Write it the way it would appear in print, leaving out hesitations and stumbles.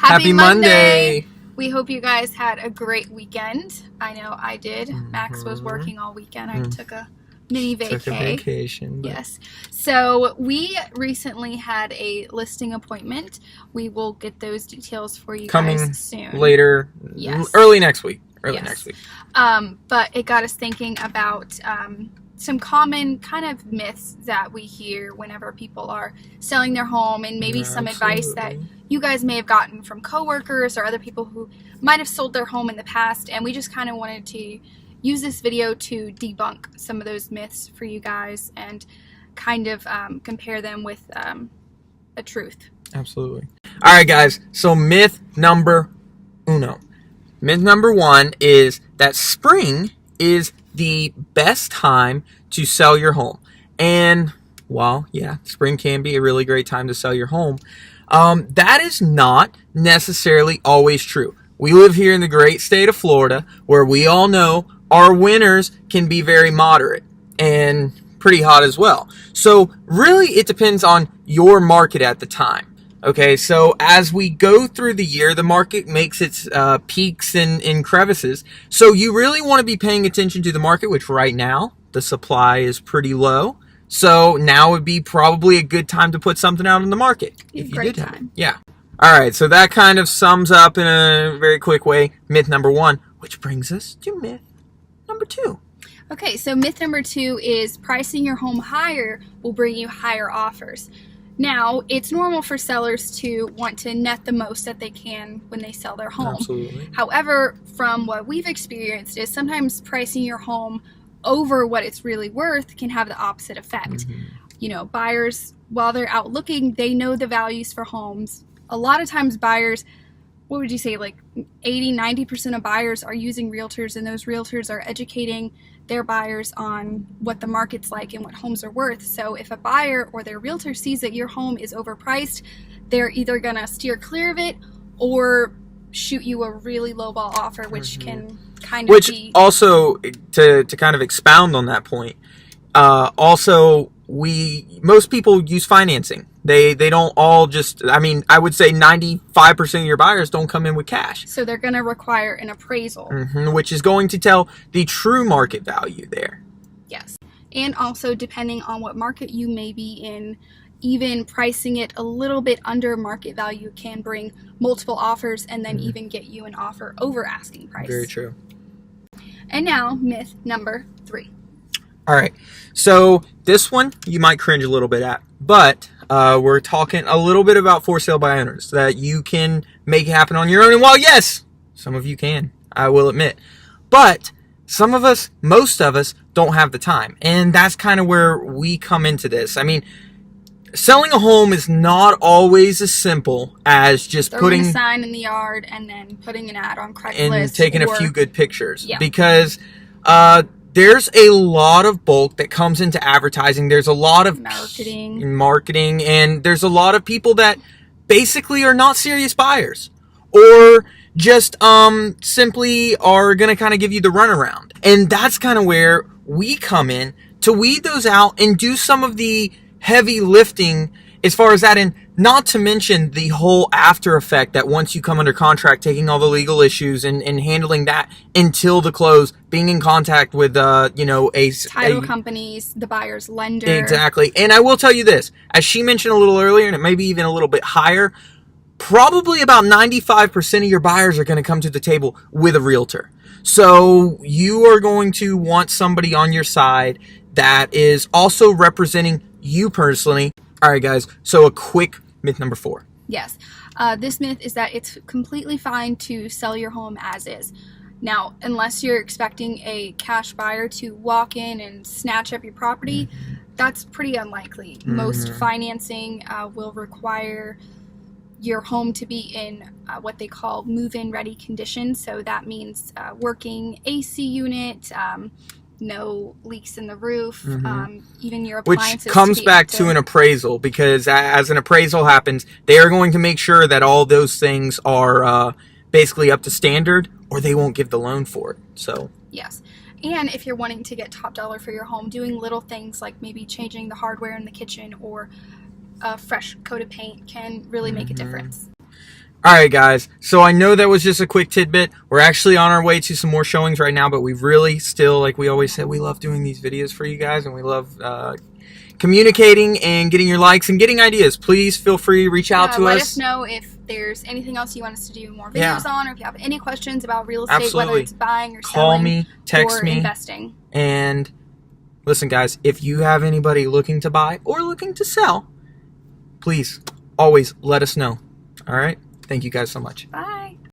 Happy Monday! We hope you guys had a great weekend. I know I did. Max was working all weekend. I took a mini vacation. Yes. So we recently had a listing appointment. We will get those details for you guys soon. Later. Yes. Early next week. Next week. But it got us thinking about some common kind of myths that we hear whenever people are selling their home, and maybe some advice that you guys may have gotten from coworkers or other people who might have sold their home in the past. And we just kind of wanted to use this video to debunk some of those myths for you guys and kind of compare them with a truth. Absolutely. All right, guys. So myth number uno. Myth number one is that spring is the best time to sell your home. And while, yeah, spring can be a really great time to sell your home, that is not necessarily always true. We live here in the great state of Florida, where we all know our winters can be very moderate and pretty hot as well. So really it depends on your market at the time. Okay, so as we go through the year, the market makes its peaks and crevices. So you really want to be paying attention to the market, which right now, the supply is pretty low. So now would be probably a good time to put something out in the market. If you did have it. Yeah. All right, so that kind of sums up in a very quick way myth number one, which brings us to myth number two. Okay, so myth number two is pricing your home higher will bring you higher offers. Now, it's normal for sellers to want to net the most that they can when they sell their home. Absolutely. However, from what we've experienced is sometimes pricing your home over what it's really worth can have the opposite effect. You know, buyers, while they're out looking, they know the values for homes. A lot of times buyers, what would you say, like 80-90% of buyers are using realtors, and those realtors are educating their buyers on what the market's like and what homes are worth. So if a buyer or their realtor sees that your home is overpriced, they're either gonna steer clear of it or shoot you a really lowball offer, which can kind of be... also, to kind of expound on that point, most people use financing. They don't all just, I would say 95% of your buyers don't come in with cash. So they're going to require an appraisal. Which is going to tell the true market value there. Yes. And also, depending on what market you may be in, even pricing it a little bit under market value can bring multiple offers and then even get you an offer over asking price. Very true. And now, myth number three. All right. So this one you might cringe a little bit at, but we're talking a little bit about for sale by owners that you can make happen on your own. And while yes, some of you can, I will admit, but some of us, most of us, don't have the time. And that's kind of where we come into this. I mean, selling a home is not always as simple as just putting a sign in the yard and then putting an ad on Craigslist and taking a few good pictures. Yeah. Because there's a lot of bulk that comes into advertising. There's a lot of marketing, and there's a lot of people that basically are not serious buyers or just simply are going to kind of give you the runaround. And that's kind of where we come in to weed those out and do some of the heavy lifting as far as that, and not to mention the whole after effect that once you come under contract, taking all the legal issues and handling that until the close, being in contact with title companies, the buyer's lender. Exactly. And I will tell you this, as she mentioned a little earlier, and it may be even a little bit higher, probably about 95% of your buyers are going to come to the table with a realtor. So you are going to want somebody on your side that is also representing you personally. All right, guys, so a quick myth number four. Yes. This myth is that it's completely fine to sell your home as is. Now, unless you're expecting a cash buyer to walk in and snatch up your property, that's pretty unlikely. Most financing will require your home to be in what they call move-in ready condition. So that means working AC unit, no leaks in the roof, even your appliances. Which comes back to an appraisal, because as an appraisal happens, they are going to make sure that all those things are basically up to standard, or they won't give the loan for it. So yes. And if you're wanting to get top dollar for your home, doing little things like maybe changing the hardware in the kitchen or a fresh coat of paint can really make a difference. All right, guys. So I know that was just a quick tidbit. We're actually on our way to some more showings right now, but we really still, like we always said, we love doing these videos for you guys, and we love communicating and getting your likes and getting ideas. Please feel free to reach out to us. Let us know if there's anything else you want us to do more videos on, or if you have any questions about real estate, whether it's buying or selling. Call me, text me, investing. And listen, guys, if you have anybody looking to buy or looking to sell, please always let us know. All right? Thank you guys so much. Bye.